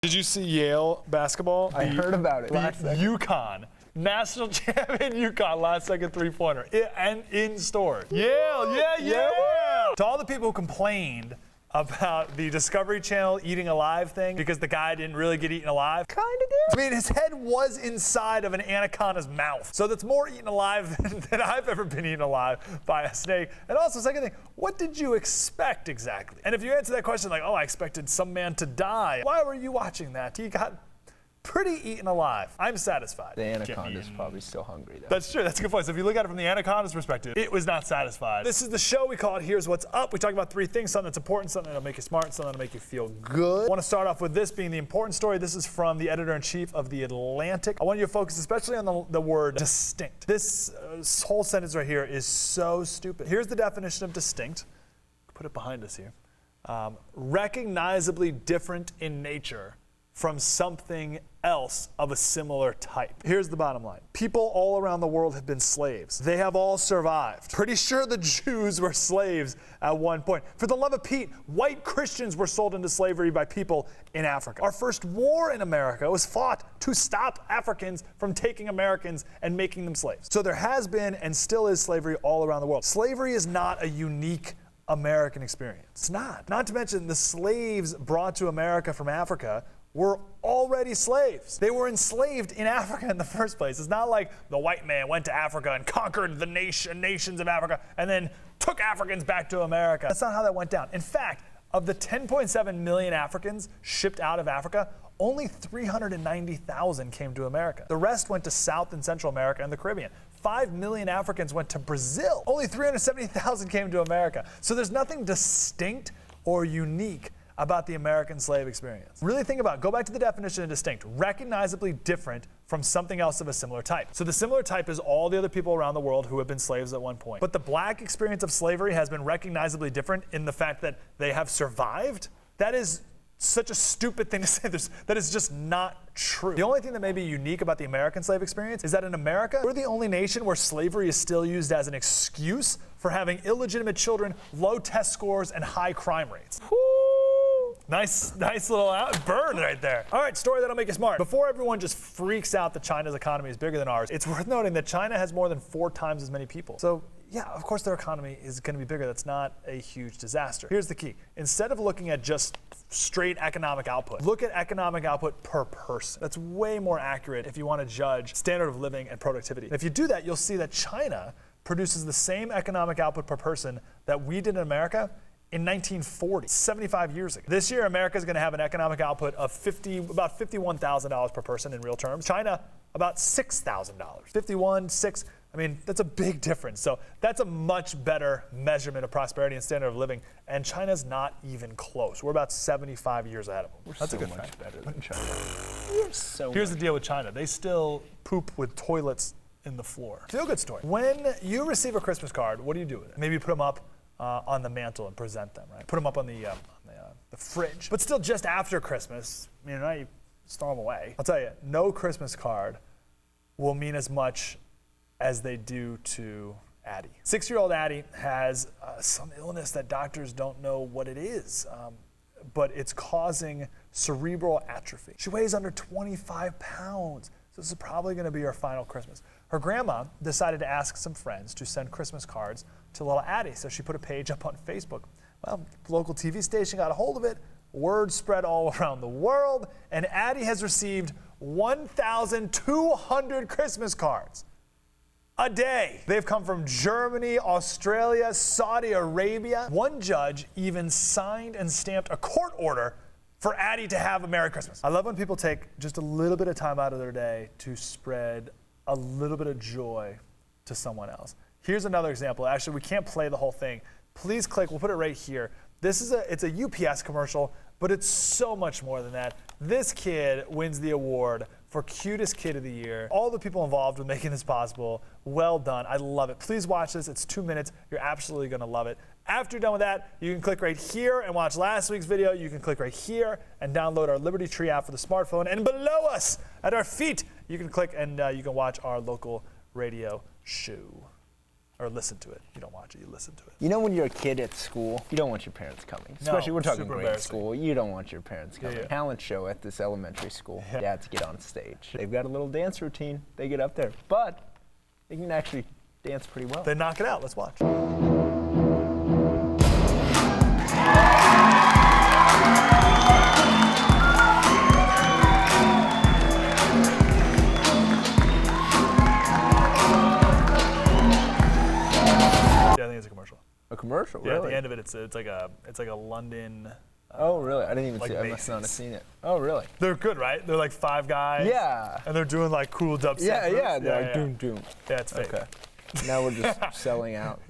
Did you see Yale basketball? I heard about it. UConn. National champion UConn last second three-pointer. And in stores. Yale, yeah. To all the people who complained about the Discovery Channel eating alive thing because the guy didn't really get eaten alive. Kinda did. I mean, his head was inside of an anaconda's mouth. So that's more eaten alive than I've ever been eaten alive by a snake. And also, second thing, what did you expect exactly? And if you answer that question like, oh, I expected some man to die, why were you watching that? He got pretty eaten alive. I'm satisfied. The anaconda's probably still hungry, though. That's true. That's a good point. So if you look at it from the anaconda's perspective, it was not satisfied. This is the show. We call it Here's What's Up. We talk about three things: something that's important, something that'll make you smart, something that'll make you feel good. I want to start off with this being the important story. This is from the editor-in-chief of The Atlantic. I want you to focus especially on the word distinct. This whole sentence right here is so stupid. Here's the definition of distinct. Put it behind us here. Recognizably different in nature from something else of a similar type. Here's the bottom line. People all around the world have been slaves. They have all survived. Pretty sure the Jews were slaves at one point. For the love of Pete, white Christians were sold into slavery by people in Africa. Our first war in America was fought to stop Africans from taking Americans and making them slaves. So there has been and still is slavery all around the world. Slavery is not a unique American experience. It's not. Not to mention the slaves brought to America from Africa were already slaves. They were enslaved in Africa in the first place. It's not like the white man went to Africa and conquered the nations of Africa and then took Africans back to America. That's not how that went down. In fact, of the 10.7 million Africans shipped out of Africa, only 390,000 came to America. The rest went to South and Central America and the Caribbean. 5 million Africans went to Brazil. Only 370,000 came to America. So there's nothing distinct or unique about the American slave experience. Really think about it. Go back to the definition of distinct. Recognizably different from something else of a similar type. So the similar type is all the other people around the world who have been slaves at one point. But the black experience of slavery has been recognizably different in the fact that they have survived. That is such a stupid thing to say. That is just not true. The only thing that may be unique about the American slave experience is that in America, we're the only nation where slavery is still used as an excuse for having illegitimate children, low test scores, and high crime rates. Nice little burn right there. All right, story that'll make you smart. Before everyone just freaks out that China's economy is bigger than ours, it's worth noting that China has more than 4 times as many people. So yeah, of course their economy is going to be bigger. That's not a huge disaster. Here's the key. Instead of looking at just straight economic output, look at economic output per person. That's way more accurate if you want to judge standard of living and productivity. And if you do that, you'll see that China produces the same economic output per person that we did in America in 1940, 75 years ago. This year, America is going to have an economic output of about $51,000 per person in real terms. China, about $6,000. 51, 6, I mean, that's a big difference. So that's a much better measurement of prosperity and standard of living. And China's not even close. We're about 75 years ahead of them. That's so a good much fact. better than China. Here's the deal with China. They still poop with toilets in the floor. Feel good story. When you receive a Christmas card, what do you do with it? Maybe you put them up on the mantle and present them, right? Put them up on the fridge. But still, just after Christmas, you just throw them away. I'll tell you, no Christmas card will mean as much as they do to Addie. 6-year-old Addie has some illness that doctors don't know what it is, but it's causing cerebral atrophy. She weighs under 25 pounds. So this is probably going to be her final Christmas. Her grandma decided to ask some friends to send Christmas cards to little Addie, so she put a page up on Facebook. Well, the local TV station got a hold of it, word spread all around the world, and Addie has received 1,200 Christmas cards a day. They've come from Germany, Australia, Saudi Arabia. One judge even signed and stamped a court order for Addie to have a Merry Christmas. I love when people take just a little bit of time out of their day to spread a little bit of joy to someone else. Here's another example. Actually, we can't play the whole thing. Please click, we'll put it right here. It's a UPS commercial, but it's so much more than that. This kid wins the award for cutest kid of the year. All the people involved with making this possible, well done. I love it. Please watch this. It's 2 minutes. You're absolutely going to love it. After you're done with that, you can click right here and watch last week's video. You can click right here and download our Liberty Tree app for the smartphone. And below us, at our feet, you can click and you can watch our local radio show. or listen to it. You don't watch it, you listen to it. You know when you're a kid at school, you don't want your parents coming. Especially we're talking super grade embarrassing. school. You don't want your parents coming. yeah. Talent show at this elementary school. Yeah. Dads get on stage. They've got a little dance routine. They get up there. But they can actually dance pretty well. They knock it out. Let's watch. Yeah, I think it's a commercial. A commercial, Yeah, really? at the end of it, it's like a London. Oh, really? I didn't even like see it. I must not have Macy's. seen it. Oh, really? They're good, right? They're like 5 guys. Yeah. And they're doing like cool dubstep. Yeah, moves. yeah. They're like, yeah. doom, doom. Yeah, it's fake. Okay. Now we're just selling out.